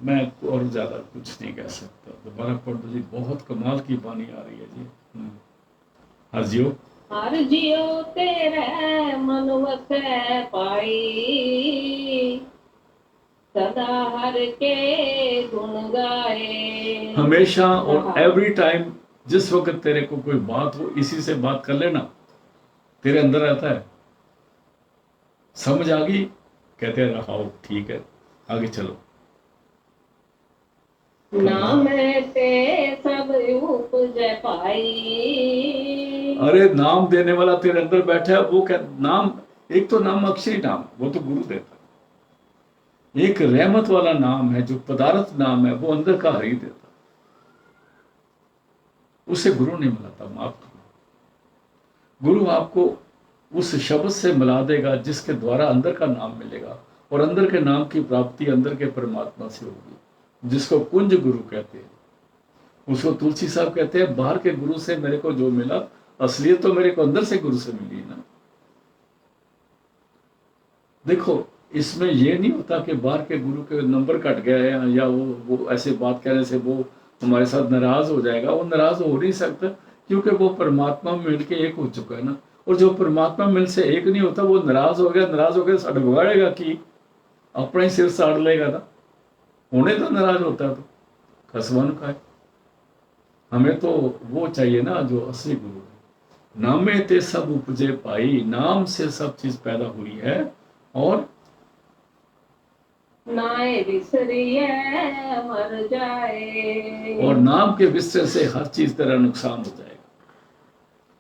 मैं और ज्यादा कुछ नहीं कह सकता। दोबारा पढ़ दो जी, बहुत कमाल की बानी आ रही है जी। हर जियो हर जियो तेरे मन वसै पाई, सदा हर के गुण गाए। हमेशा और एवरी टाइम, जिस वक्त तेरे को कोई बात हो, इसी से बात कर लेना, तेरे अंदर रहता है। समझ आ गई? कहते हैं रहाओ, ठीक है, आगे चलो। नाम से सब उपजै पाई। अरे नाम देने वाला तेरे अंदर बैठा है, वो क्या नाम? एक तो नाम अक्षरी नाम, वो तो गुरु देता है। एक रहमत वाला नाम है, जो पदार्थ नाम है, वो अंदर का हरि देता। उसे गुरु नहीं मिलाता, माफ करो। गुरु आपको उस शब्द से मिला देगा जिसके द्वारा अंदर का नाम मिलेगा, और अंदर के नाम की प्राप्ति अंदर के परमात्मा से होगी, जिसको कुंज गुरु कहते हैं। उसको तुलसी साहब कहते हैं, बाहर के गुरु से मेरे को जो मिला, असलियत तो मेरे को अंदर से गुरु से मिली ना। देखो, इसमें यह नहीं होता कि बाहर के गुरु के नंबर कट गया है, या वो ऐसे बात कहने से वो हमारे साथ नाराज हो जाएगा। वो नाराज हो नहीं सकता, क्योंकि वो परमात्मा में मिल के एक हो चुका है ना। और जो परमात्मा मिल से एक नहीं होता, वो नाराज हो गया साढ़े बिगाड़ेगा कि अपने ही सिर साड़ लेगा ना। होने तो नाराज होता है, तो खसवन का है। हमें तो वो चाहिए ना जो असली गुरु है। नामे ते सब उपजे पाई, नाम से सब चीज पैदा हुई है। और नाए बिसरिए मर जाए। और नाम के विसरे से हर चीज तेरा नुकसान हो जाएगा।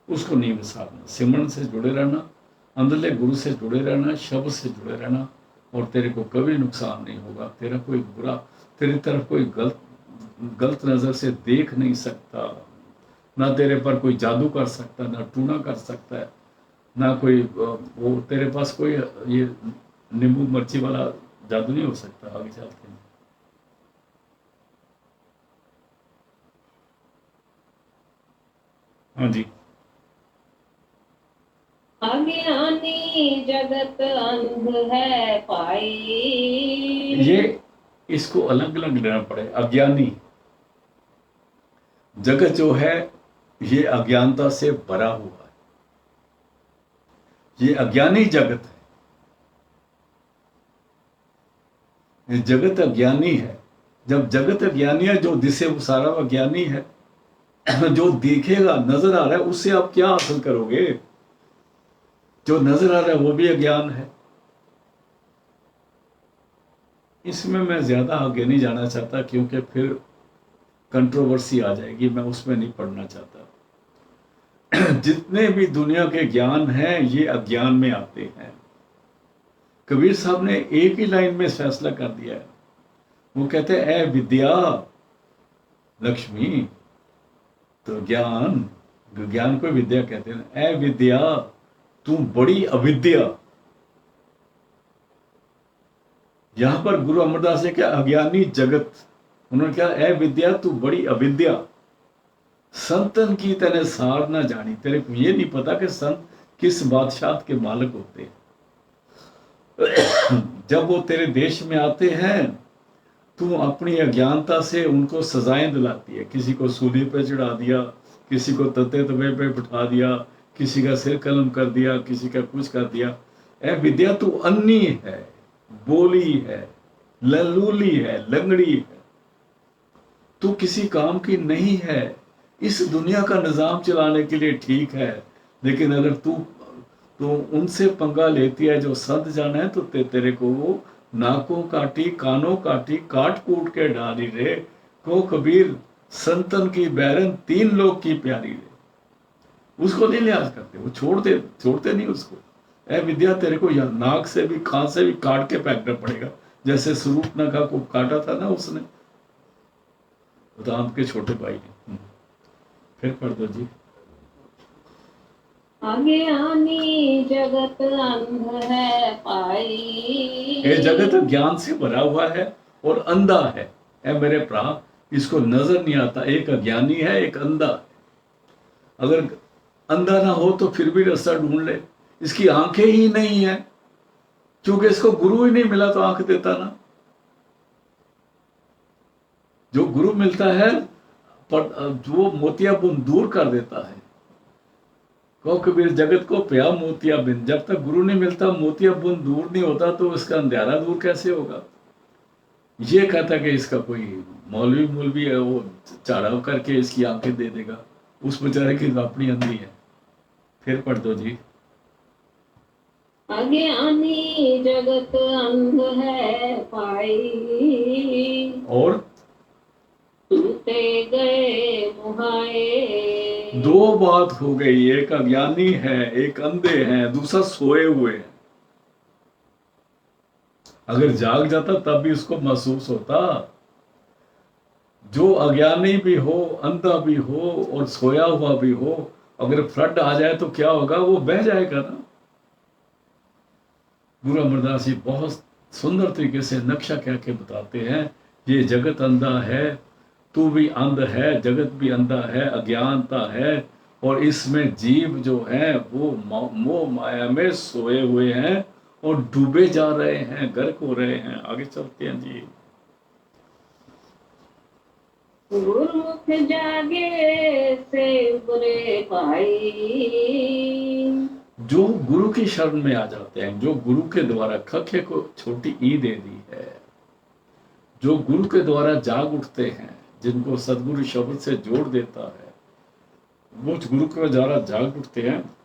उसको नहीं विसारना, सिमरन से जुड़े रहना, अंदरले गुरु से जुड़े रहना, शब्द से जुड़े रहना, और तेरे को कभी नुकसान नहीं होगा। तेरा कोई बुरा, तेरी तरफ कोई गलत नजर से देख नहीं सकता, ना तेरे पर कोई जादू कर सकता, ना टूना कर सकता है, ना कोई वो तेरे पास कोई ये नींबू मिर्ची वाला जादू नहीं हो सकता। आगे चलते हैं। हाँ जी। अज्ञानी जगत अंध है पाई। ये इसको अलग अलग लेना पड़े। अज्ञानी जगत जो है, ये अज्ञानता से भरा हुआ है, ये अज्ञानी जगत है। ये जगत अज्ञानी है। जब जगत अज्ञानी है, जो दिसे वो सारा अज्ञानी है। जो दिखेगा, नजर आ रहा है, उससे आप क्या हासिल करोगे? जो नजर आ रहा है वो भी अज्ञान है। इसमें मैं ज्यादा आगे नहीं जाना चाहता, क्योंकि फिर कंट्रोवर्सी आ जाएगी, मैं उसमें नहीं पढ़ना चाहता। जितने भी दुनिया के ज्ञान हैं, ये अज्ञान में आते हैं। कबीर साहब ने एक ही लाइन में फैसला कर दिया है। वो कहते हैं, ए विद्या लक्ष्मी, तो ज्ञान को विद्या कहते हैं। ए विद्या, तू बड़ी अविद्या। यहां पर गुरु अमरदास ने क्या, अज्ञानी जगत, उन्होंने क्या, ए विद्या तू बड़ी अविद्या, संतन की तेने सार ना जानी। तेरे को ये नहीं पता कि संत किस बादशाह के मालिक होते हैं। जब वो तेरे देश में आते हैं, तू अपनी अज्ञानता से उनको सजाएं दिलाती है। किसी को सूली पे चढ़ा दिया, किसी को तते तवे पे बिठा दिया, किसी का सिर कलम कर दिया, किसी का कुछ कर दिया। ए विद्या, तू अन्नी है, बोली है, ललूली है, लंगड़ी है, तू किसी काम की नहीं है। इस दुनिया का निजाम चलाने के लिए ठीक है, लेकिन अगर तू तो उनसे पंगा लेती है जो संत जन है, तो तेरे को वो नाकों काटी, कानों काटी, काट कूट के डाली रे। को कबीर, संतन की बैरन तीन लोग की प्यारी रे। उसको नहीं लिहाज करते, वो छोड़ते नहीं उसको। ए विद्या, तेरे को नाक से भी, खां से भी काट के फेंकना पड़ेगा, जैसे स्वरूपनखा को काटा था ना उसने, राम के छोटे भाई ने। फिर पढ़ दो जी। अज्ञानी जगत अंध है पाई। ये जगत ज्ञान से भरा हुआ है और अंधा है। ऐ मेरे भरा, इसको नजर नहीं आता। एक अज्ञानी है, एक अंधा है। अगर अंधा ना हो तो फिर भी रास्ता ढूंढ ले। इसकी आंखें ही नहीं है, क्योंकि इसको गुरु ही नहीं मिला तो आंख देता ना। जो गुरु मिलता है वो मोतियाबिंद दूर कर देता है। कहो कबीर जगत को पिया मोतियाबिंद। जब तक गुरु नहीं मिलता, मोतियाबिंद दूर नहीं होता, तो इसका अंधेरा दूर कैसे होगा। ये कहता कि इसका कोई मौलवी है, वो चढ़ाव करके इसकी आंखें दे देगा। उस बेचारे की अपनी अंधी है। फिर पढ़ दो जी। अज्ञानी जगत अंध है पाई। और टूटे गए मुहाए। दो बात हो गई, एक अज्ञानी है, एक अंधे हैं, दूसरा सोए हुए हैं। अगर जाग जाता तब भी उसको महसूस होता। जो अज्ञानी भी हो, अंधा भी हो और सोया हुआ भी हो, अगर फ्लड आ जाए तो क्या होगा, वो बह जाएगा ना। गुरु अमरदास जी बहुत सुंदर तरीके से नक्शा कह के बताते हैं, ये जगत अंधा है, तू भी अंध है, जगत भी अंधा है, अज्ञानता है। और इसमें जीव जो है वो मोह माया में सोए हुए हैं और डूबे जा रहे हैं, गर्क हो रहे हैं। आगे चलते हैं जी। गुरमुख जागे से बुरे पाई। जो गुरु की शरण में आ जाते हैं, जो गुरु के द्वारा खखे को छोटी ई दे दी है, जो गुरु के द्वारा जाग उठते हैं, जिनको सदगुरु शब्द से जोड़ देता है, वो गुरु के द्वारा जाग उठते हैं।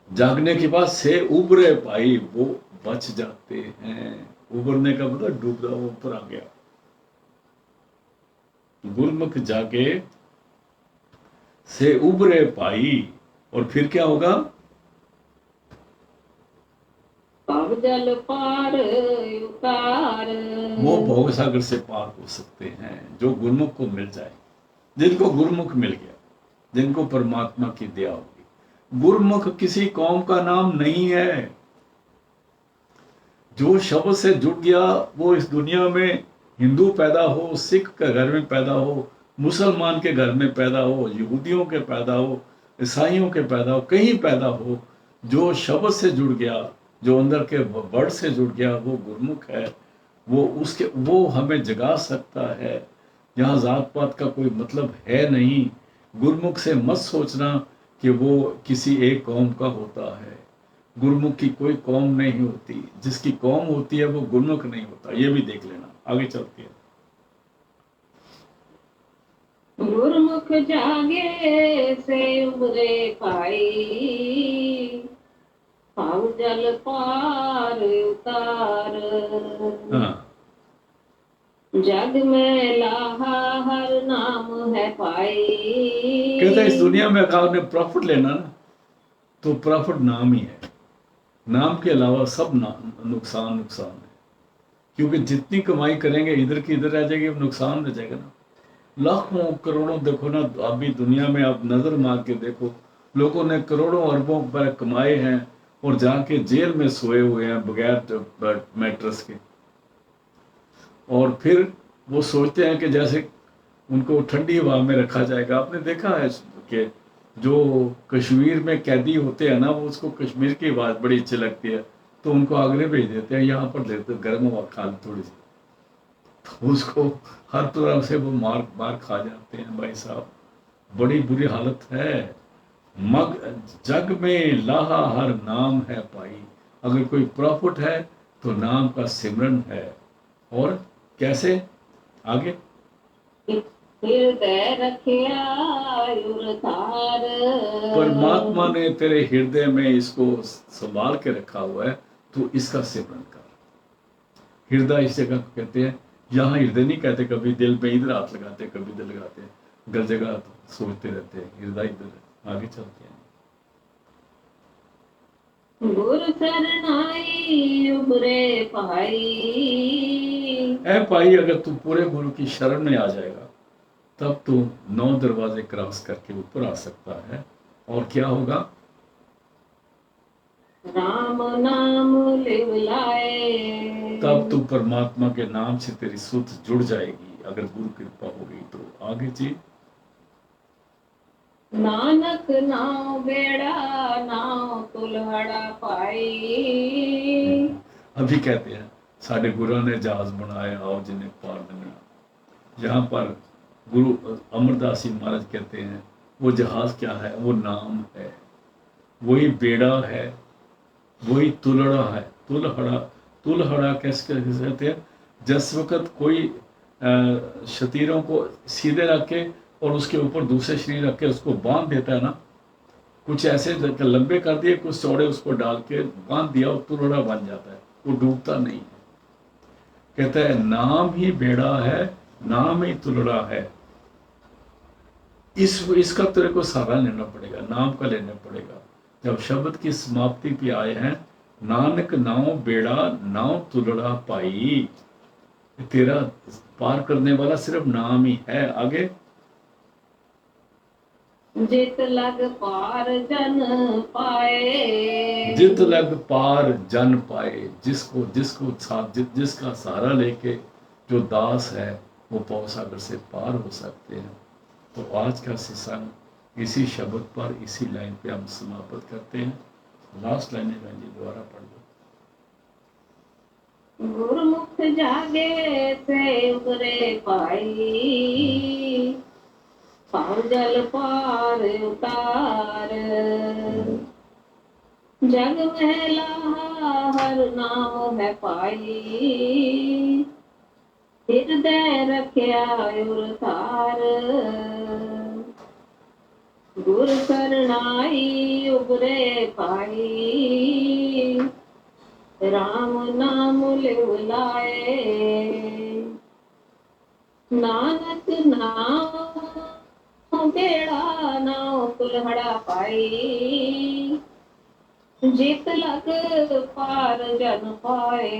जागने के बाद से उबरे पाई, वो बच जाते हैं। उबरने का मतलब डूबदा वो ऊपर आ गया। गुरमुख जागे से उबरे पाई। और फिर क्या होगा, पाव जल पार उतार। वो भोग सागर से पार हो सकते हैं जो गुरमुख को मिल जाए। जिनको गुरमुख मिल गया, जिनको परमात्मा की दया होगी। गुरमुख किसी कौम का नाम नहीं है। जो शब्द से जुड़ गया, वो इस दुनिया में हिंदू पैदा हो, सिख के घर में पैदा हो, मुसलमान के घर में पैदा हो, यहूदियों के पैदा हो, ईसाइयों के पैदा हो, कहीं पैदा हो, जो शब्द से जुड़ गया, जो अंदर के वर्ड से जुड़ गया, वो गुरमुख है। वो हमें जगा सकता है। यहाँ जात पात का कोई मतलब है नहीं। गुरमुख से मत सोचना कि वो किसी एक कौम का होता है। गुरमुख की कोई कौम नहीं होती। जिसकी कौम होती है वो गुरमुख नहीं होता। ये भी देख लेना। आगे चलते हैं। गुरमुख जागे से उबरे पाई। पाव जल पार उतार। हाँ, जग में लाहा हर नाम है पाई। कहते हैं इस दुनिया में अगर आपने प्रॉफिट लेना ना, तो प्रॉफिट नाम ही है। नाम के अलावा सब नुकसान है। क्योंकि जितनी कमाई करेंगे इधर की इधर रह जाएगी, अब नुकसान रह जाएगा ना। लाखों करोड़ों देखो ना, अभी दुनिया में आप नजर मार के देखो, लोगों ने करोड़ों अरबों पर कमाए हैं और जाके जेल में सोए हुए हैं बगैर मैट्रेस के। और फिर वो सोचते हैं कि जैसे उनको ठंडी हवा में रखा जाएगा। आपने देखा है कि जो कश्मीर में कैदी होते हैं ना, वो उसको कश्मीर की आवाज़ बड़ी अच्छी लगती है, तो उनको आगरे भेज देते हैं, यहाँ पर देते गर्म हवा खा ली थोड़ी सी, तो उसको हर तरह से वो मार खा जाते हैं। भाई साहब, बड़ी बुरी हालत है। जग में लाहा हर नाम है पाई। अगर कोई प्रॉफिट है तो नाम का सिमरन है। और कैसे, आगे, हृदय रखिया उरतार। परमात्मा ने तेरे हृदय में इसको संभाल के रखा हुआ है, तो इसका सिमरन कर। हृदय इस जगह को कहते हैं। यहाँ हृदय नहीं कहते, कभी दिल में इधर हाथ लगाते, कभी दिल लगाते, गल जगह सोचते रहते हैं। हृदय इधर। आगे चलते हैं। गुर शरणाई उबरे भाई। ऐ भाई, अगर तू पूरे गुरु की शरण में आ जाएगा तब तू 9 दरवाजे क्रॉस करके ऊपर आ सकता है। और क्या होगा? राम नाम लिव लाए। तब तू परमात्मा के नाम से तेरी सुध जुड़ जाएगी, अगर गुरु कृपा होगी तो। आगे जी। नानक नाव बेड़ा नाव तुलहड़ा पाई। अभी कहते हैं साढ़े गुरु ने जहाज बनाया, आओ जिन्हें पार लगना। यहाँ पर गुरु अमरदास जी महाराज कहते हैं वो जहाज क्या है? वो नाम है, वही बेड़ा है, वही तुलड़ा है। तुलहड़ा, तुलहड़ा कैसे कैसे कहते हैं? जिस वक्त कोई शतीरों को सीधे रख के और उसके ऊपर दूसरे शरीर रख के उसको बांध देता है ना, कुछ ऐसे लंबे कर दिए, कुछ चौड़े उसको डाल के बांध दिया और तुलड़ा बन जाता है, वो डूबता नहीं है। कहता है नाम ही बेड़ा है, नाम ही तुलड़ा है। इसका तेरे को सहारा लेना पड़ेगा, नाम का लेना पड़ेगा। जब शब्द की समाप्ति पे आए हैं, नानक नाव बेड़ा नाव तुलड़ा पाई, तेरा पार करने वाला सिर्फ नाम ही है। आगे। जित लग पार जन पाए। जित लग पार जन पाए, जिसको जिसको जिसका सहारा लेके जो दास है वो भव सागर से पार हो सकते हैं। तो आज का सत्संग इसी शब्द पर, इसी लाइन पे हम समाप्त करते हैं। लास्ट लाइन है जी, दोबारा पढ़ दो। गुरमुख जागे से उतरे पाई। पार जल पार उतार। जग महला हर नाम है पाई। हृदय रख्या उर तार। गुर शरणाई उबरे पाई। राम नाम लिव लाए। नानक नाम बेड़ा नाव तुलहड़ा पाई। जित लग पार जन पाए।